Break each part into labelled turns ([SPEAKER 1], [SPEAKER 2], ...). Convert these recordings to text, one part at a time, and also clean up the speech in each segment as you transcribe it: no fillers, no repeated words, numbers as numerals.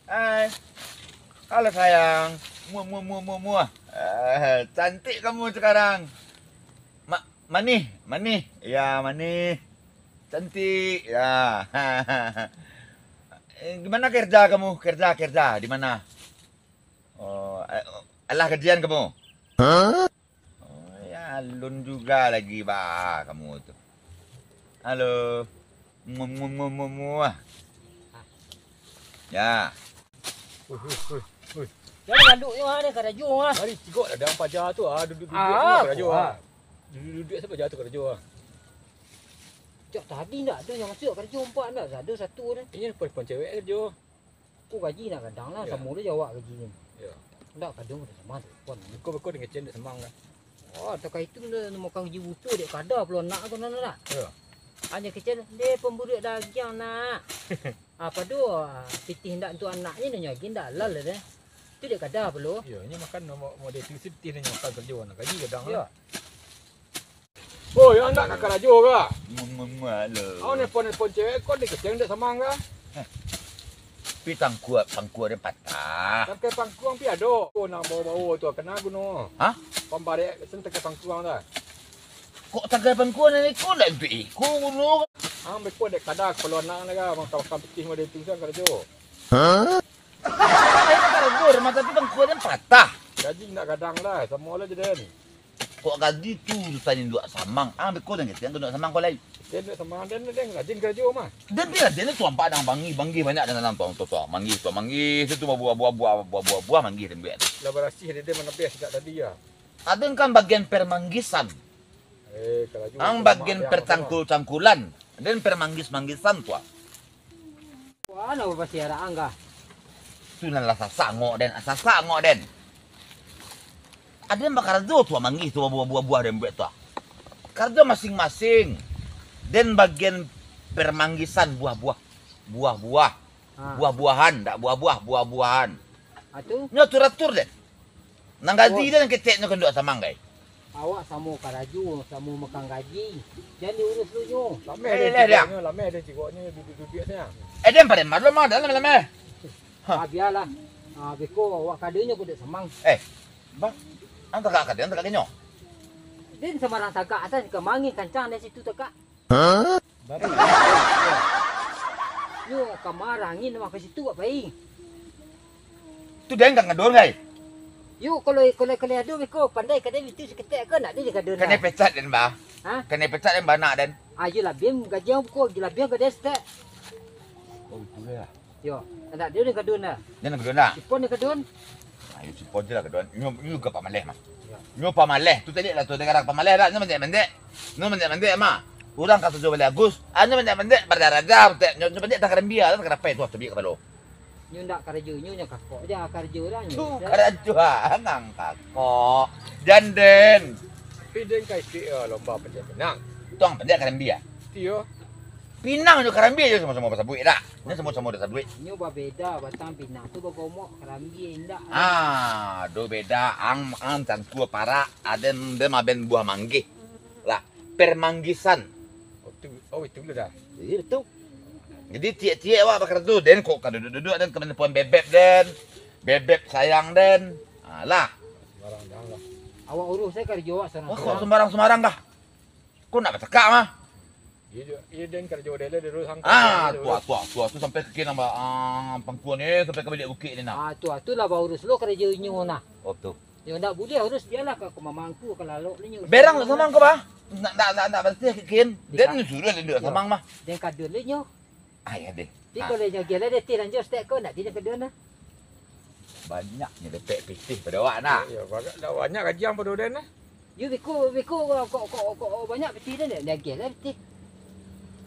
[SPEAKER 1] Hai. Halo sayang. Muah. Cantik kamu sekarang. Manih. Ya, manih. Cantik. Ya. Gimana kerja kamu? Kerja di mana? Oh, alah kerjaan kamu. Oh, ya, alun juga lagi, bah, kamu tuh. Halo. Muah. Ya.
[SPEAKER 2] Ui. Jangan duduk je ada kat raju ah.
[SPEAKER 3] Mari cikgu ada yang pajar tu duduk
[SPEAKER 2] Ah,
[SPEAKER 3] kat raju
[SPEAKER 2] ah.
[SPEAKER 3] Duduk siapa pajar tu kat raju
[SPEAKER 2] Cak tadi nak tu yang masuk kat raju empat nak. Ada satu dah.
[SPEAKER 3] Ini perempuan cewek kat raju.
[SPEAKER 2] Aku gaji nak kadang lah
[SPEAKER 3] Ya.
[SPEAKER 2] sama dia jawab gaji ni.
[SPEAKER 3] Ya.
[SPEAKER 2] Tak kadang dah sama tu pun.
[SPEAKER 3] Bekor dengan cendek semang kan.
[SPEAKER 2] Oh, tak kait tu dah makan gaji butuh dia kadar pula nak tu nak.
[SPEAKER 3] Ya.
[SPEAKER 2] Hanya kecil dia pembudak dagang nak. Apa tu? Pitih hendak tu anaknya nak nyagi ndak lal dah. Tu dia kadar perlu.
[SPEAKER 3] Ya, ini makan mau dia tingsi ni makan kerja nak gaji kadang
[SPEAKER 2] Ya.
[SPEAKER 3] lah. Oh, yang nak kat raju ke?
[SPEAKER 1] Halo.
[SPEAKER 3] Oh, nelpon cewek kau ni kecendek semang ke?
[SPEAKER 1] Pi tangkuak dia patah.
[SPEAKER 3] Sampai pangkuang pi ada. Oh, nak bawa tu kena guna.
[SPEAKER 1] Hah?
[SPEAKER 3] Pembarek sentek ke pangkuang dah.
[SPEAKER 1] Kok tagai pangkuan ni kau nak ikut dulu.
[SPEAKER 3] Bekor dek kadang keluar nak lah makan pitih mau dia tingsi kat raju.
[SPEAKER 1] Saya tak ragu, mata tu pangkuan dia patah.
[SPEAKER 3] Gaji nak kadang lah, semua lah je den.
[SPEAKER 1] Kok gaji tu tanya dua samang. Bekor dan kita dua samang kau lain.
[SPEAKER 3] Den sama den rajin kerja mah.
[SPEAKER 1] Dan dia tuan pak dang bangi banyak dan dalam tuan mangi situ buah mangi dan buat.
[SPEAKER 3] Lah berasih dia mana best kat tadi ya.
[SPEAKER 1] Ada kan bagian permanggisan.
[SPEAKER 3] Kalau juga.
[SPEAKER 1] Ang bagian percangkulan dan permanggis-manggisan tua.
[SPEAKER 2] Wah, nak pasti ada angga.
[SPEAKER 1] Sunan lah sasangok den. Ada yang bakar tu tua manggis tua buah dan buat tua. Karena masing-masing. Dan bagian permanggisan buah-buah. Buah-buahan, tak buah-buahan.
[SPEAKER 2] Atu
[SPEAKER 1] Nyo turatur den. Nang gaji dan keceknya kenduk samang guys.
[SPEAKER 2] awak sama kat raju, sama makan gaji. Jadi urus lu nyo.
[SPEAKER 3] Lame
[SPEAKER 1] dia.
[SPEAKER 3] dia. Lame dia cikgunya duduk-duduk ni.
[SPEAKER 1] Dem pada malu mah dalam lama.
[SPEAKER 2] Biarlah. Beko awak kadenya aku dak semang.
[SPEAKER 1] Bang, anta kak kenyo.
[SPEAKER 2] Din semarang tagak atas ke mangi kancang dari situ tagak.
[SPEAKER 3] Baru.
[SPEAKER 2] Yo kamar angin mah ke situ apa baik.
[SPEAKER 1] Tu dia enggak ngedor guys.
[SPEAKER 2] Yo kalau ada beko pandai kadang itu seketek ke nak dia kadang.
[SPEAKER 1] Kena pecat den bah.
[SPEAKER 2] Ha?
[SPEAKER 1] Kena pecat den bana den.
[SPEAKER 2] Ayolah biam gaji aku gila biam kadang setek.
[SPEAKER 1] Oh tu lah.
[SPEAKER 2] Yo, nak dia kadang nah.
[SPEAKER 1] Dia nak kedon dah.
[SPEAKER 2] Ipon dia kadang.
[SPEAKER 1] Ayo si pon je lah kedon. Nyo ke pamaleh mah. Nyo pamaleh. Tu tadi lah tu dengar pamaleh dah. Nyo mendek. Nyo mendek mah. Orang kata jual bagus. Nyo mendek berdaraja. Nyo mendek tak kerembia kan kenapa itu tu biar kepala.
[SPEAKER 2] Nyo ndak kerja nyo nya kakok dia kerja dah nyo.
[SPEAKER 1] Tu kerja ngang kakok. Janden.
[SPEAKER 3] Piden kai lomba penjat benang.
[SPEAKER 1] Tuang pendek kerembia.
[SPEAKER 3] Tio.
[SPEAKER 1] Pinang je kerembia je sama-sama pasal duit dah. Ini sama-sama dah duit.
[SPEAKER 2] Nyo beda batang pinang tu bagomok kerambi indak.
[SPEAKER 1] Do beda ang tangku para aden dem aben buah manggih. Lah, permanggisan.
[SPEAKER 3] Oh itu dah.
[SPEAKER 1] Iya betul. Jadi tiap-tiap awak bakar tu den kok kan duduk dan kemen puan bebek den. Bebek sayang den. Lah.
[SPEAKER 3] Barang dah lah.
[SPEAKER 2] Awak urus saya kerja awak sana.
[SPEAKER 1] Wah kok sembarang-sembarang kah? Kau nak bercakap mah?
[SPEAKER 3] Iya den kerja dia terus hang.
[SPEAKER 1] Tua tu sampai ke kena pangkuan ni sampai ke bilik bukit ni nak.
[SPEAKER 2] Tu lah baru urus lo kerja nyo nah.
[SPEAKER 1] Oh tu.
[SPEAKER 2] Yo ndak boleh urus biarlah ke mamangku ke lalok ni.
[SPEAKER 1] Berang samang kau bah? Nak berarti kikin. Den suruh dia samang mah.
[SPEAKER 2] Den kadun le nyo.
[SPEAKER 1] Ya deh.
[SPEAKER 2] Ti ko le nyo gele de ti lanjut stek ko nak dia kadun nah.
[SPEAKER 1] Banyaknya depek pitih pada awak nak.
[SPEAKER 3] Ya banyak gaji yang pada den lah.
[SPEAKER 2] Yo biko kok banyak beti dia nak gele beti.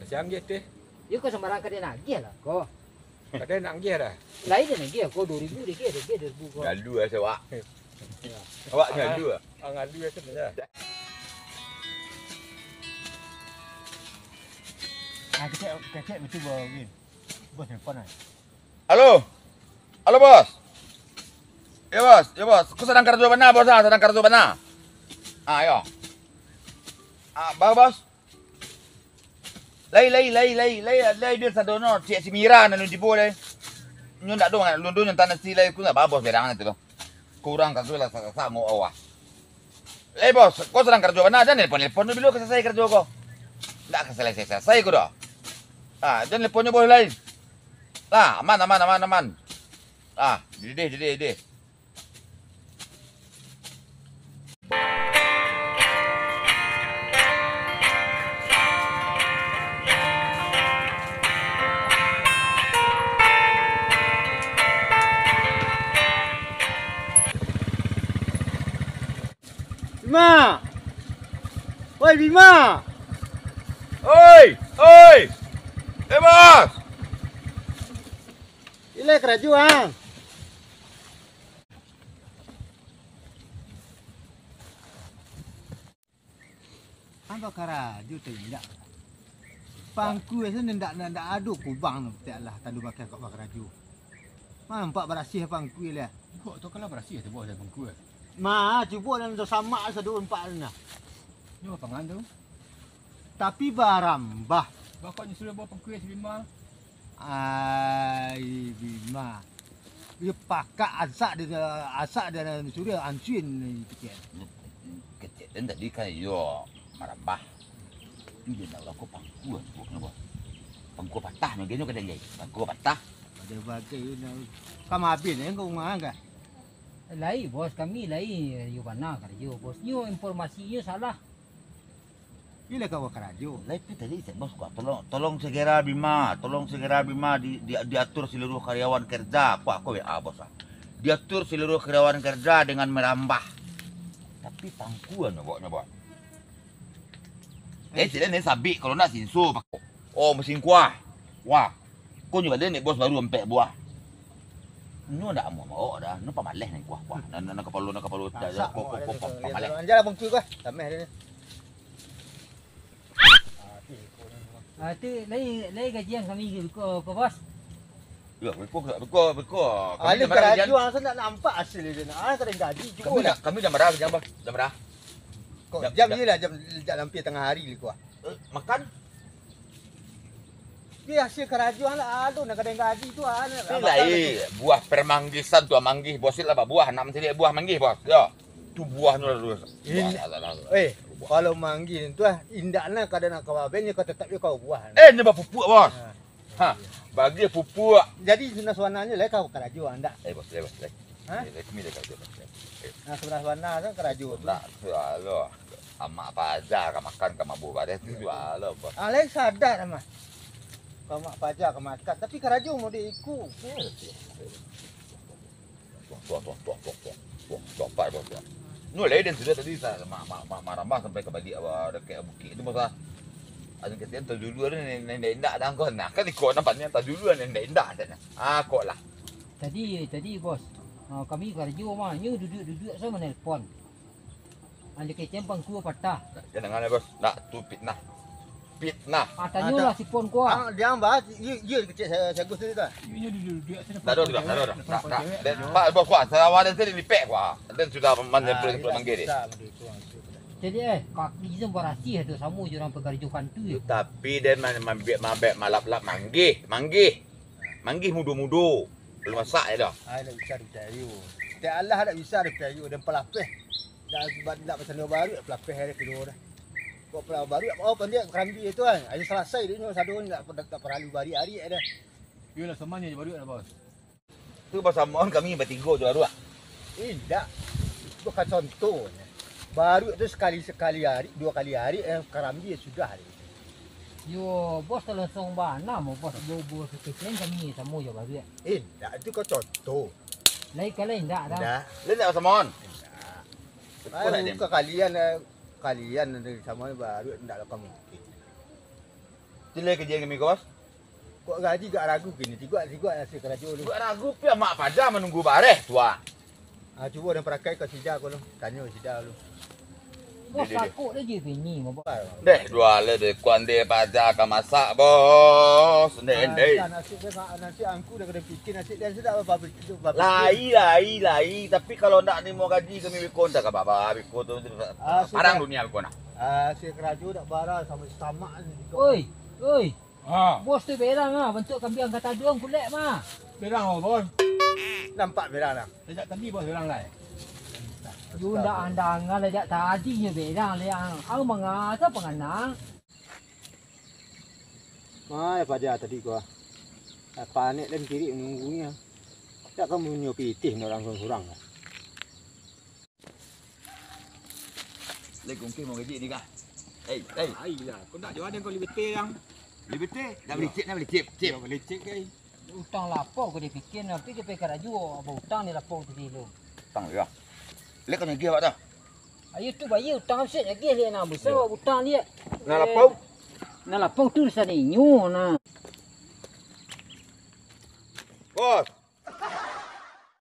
[SPEAKER 3] Kasihan dia teh.
[SPEAKER 2] Yo ko sembarang kadang nak gele lah ko.
[SPEAKER 3] Ada nak giat dah.
[SPEAKER 2] Lain dia nak gele ko 2000 dia gele 2000 ko.
[SPEAKER 1] Galu lah awak. Awak galu lah.
[SPEAKER 3] Ngadu ya sebenarnya.
[SPEAKER 2] Kecek betul bawa bos telepon ah.
[SPEAKER 1] Halo bos. Ya bos. Kau sedang kerja mana bos? Sedang kerja mana? Ayo. Bos. Lai dia sadono, cik si Mira nanu di boleh. nyo ndak dong lundun yang tanah sila ku nggak babos berangan itu loh. Kurang kagak lah sangu awah. Bos, kau sedang kerja mana aja telepon dulu ke selesai kerja kau. Nggak selesai kau dah. Ah, dan teleponnya boleh lain. Ah, aman. Ah, jadi.
[SPEAKER 4] Bima! Woi Bima!
[SPEAKER 1] Oi! Bos!
[SPEAKER 4] Ile kerajuan. Apa keraju tidak? Pangku itu ndak adu kubang lah tandu pakai kok keraju. Mampak berasih pangku ile.
[SPEAKER 3] Kok tu kalau berasih tu bos saya bengku.
[SPEAKER 4] Ma, cuba dan sama satu empat na.
[SPEAKER 3] Ni apa ngan tu?
[SPEAKER 4] Tapi barambah.
[SPEAKER 3] Bakoknya sudah bawa pengkuih sebima.
[SPEAKER 4] Ai Bima. Dia pakak asak dia sudah ancuin ni kecil.
[SPEAKER 1] Kecil dan tadi kan yo marambah. Dia nak laku pangku bukan bos. Pangku patah ni dia kadang jadi. Pangku patah.
[SPEAKER 4] Ada bagai ni. Kamu habis ni kau ngangga.
[SPEAKER 2] Lain bos, kami lain you mana kerja bos. You informasinya salah.
[SPEAKER 4] Bila kau keraju?
[SPEAKER 1] Tapi tadi saya bos kuat tolong segera Bima, diatur seluruh karyawan kerja. Aku WA bos. Diatur seluruh karyawan kerja dengan merambah. Tapi pangkuan bos. Sila ni sabi kalau nak sinsu pak. Oh mesin kuah. Wah. Kau juga dia ni bos baru empek buah. Nu ndak mau dah. Nu pamaleh ni kuah. Nak kepala dah. Kok pamaleh.
[SPEAKER 4] Anjala bangku kau. Tameh dia.
[SPEAKER 2] Tu lain gajian kami ke bos.
[SPEAKER 1] Ya, beko.
[SPEAKER 4] Alih keraju asal nak nampak hasil dia. Kadang gaji juga.
[SPEAKER 1] Kami dah merah jam bos. Dah merah.
[SPEAKER 4] Kok jam ni lah jam hampir tengah hari kau.
[SPEAKER 1] Makan?
[SPEAKER 4] Dia hasil kerajuan lah aduh nak kadang gaji tu
[SPEAKER 1] Lai buah permanggisan tu manggih bosil lah buah nak mesti buah manggih bos. Ya. Tu buah nu dulu.
[SPEAKER 4] Kalau manggih tu indakna kadang nak kau bennya kau tetap dia kau buah.
[SPEAKER 1] Ni pupuk bos. Ha, bagi pupuk.
[SPEAKER 4] Jadi suasana lah kau kerajuan ndak?
[SPEAKER 1] Bos. Ha? Kami dah kerja.
[SPEAKER 4] Nah sebelah sana kan kerajuan.
[SPEAKER 1] Tak, Allah. Amak apa aja kau makan kau mabuk pada tu Allah bos.
[SPEAKER 4] Alex sadar mah. Kau mak pajak kau makan tapi keraju mau diikut.
[SPEAKER 1] Tuh, Pak bos. Nu lain dan sudah tadi saya marah sampai ke balik dekat bukit itu bos. Ada kesian terduluan ni ndak dah kau nak kan ikut nampaknya terduluan ndak dah. Kok lah.
[SPEAKER 2] Tadi bos. Kami kerja mah you duduk sama nelpon. Anda kecem pangku patah.
[SPEAKER 1] Jangan bos. Nak tu fitnah.
[SPEAKER 2] Tanya lah si pon kuah.
[SPEAKER 4] Dia ambah ye kecil saya gus tu dah.
[SPEAKER 3] Ini duduk sana.
[SPEAKER 1] Dah. Pak bos kuat. Saya awal tadi dipek kuah. Dan sudah manggil dia.
[SPEAKER 2] Jadi kaki je berasih tu sama je orang pekerja kantu.
[SPEAKER 1] Tapi dia mabek malap-lap manggih. Manggih mudu-mudu. Belum masak ya dah.
[SPEAKER 4] Ai nak bisa dicari. Tak Allah nak bisa dicari dan pelapis. Dah sebab nak pasal baru pelapis hari kedua dah. Kok pelapis baru apa pandai kerambi itu kan. Hari Selasa dia sadu nak perlu hari-hari ada.
[SPEAKER 3] Yalah semuanya je baru dah bos.
[SPEAKER 1] Tu pasal mohon kami bertiga je baru.
[SPEAKER 4] Tidak. Bukan contohnya. Baru itu sekali hari, 2 kali hari kerambi sudah hari.
[SPEAKER 2] Yo bos langsung bana mau bos bobo kecil kami sama je baru.
[SPEAKER 4] Tidak itu kau contoh.
[SPEAKER 2] Lain kali ndak dah.
[SPEAKER 4] Tidak.
[SPEAKER 1] Lain tak pasal mohon.
[SPEAKER 4] Ayo ke kalian sama baru ndak lakukan mungkin.
[SPEAKER 1] Sila kerja kami kau bos.
[SPEAKER 4] Kok gaji gak ragu gini, tiga hasil kerja dulu.
[SPEAKER 1] Gua ragu pia mak pada menunggu bareh tua.
[SPEAKER 4] Cuba dan perakai kau sida kau lu, tanya sida lu.
[SPEAKER 2] Bos takut dia je bini mau bos.
[SPEAKER 1] Deh dua le de kuan de pada ka masak bos. Nasi
[SPEAKER 4] angku dah kena fikir nasi dan sedap apa itu.
[SPEAKER 1] Lai tapi kalau ndak ni mau gaji kami bikon dah ka baba bikon tu parang dunia bikon.
[SPEAKER 4] Hasil kerja dak bara sama ni.
[SPEAKER 2] Oi. Bos tu berang bentuk kambing kata duang kulek mah.
[SPEAKER 3] Berang oh bos.
[SPEAKER 4] Nampak merah dah.
[SPEAKER 3] Sejak tadi bos berang lai.
[SPEAKER 2] Yu ndak andangan le jak tadi nya berang le ang mengata penganang.
[SPEAKER 4] Mai pada tadi gua. Panik dan kiri nunggunya. Tak kamu nyopitih orang kurang.
[SPEAKER 1] Lek kongki mau gaji ni kah?
[SPEAKER 3] Ailah, kau nak jual dia kau lebih betul yang.
[SPEAKER 1] Lebih teh, dah beli cip, dah beli cip.
[SPEAKER 3] Dia boleh cek kai.
[SPEAKER 2] Utang lapo ko dia fikir na pi ke pe kara juo abo utang ni lapo tu dilo.
[SPEAKER 1] Tang ya. Lek kau nyagi awak dah.
[SPEAKER 2] Ayo tu bayi utang set lagi le na besar utang dia.
[SPEAKER 3] Nak lapau?
[SPEAKER 2] Na lapo tu sa ni nyu na.
[SPEAKER 1] Bos,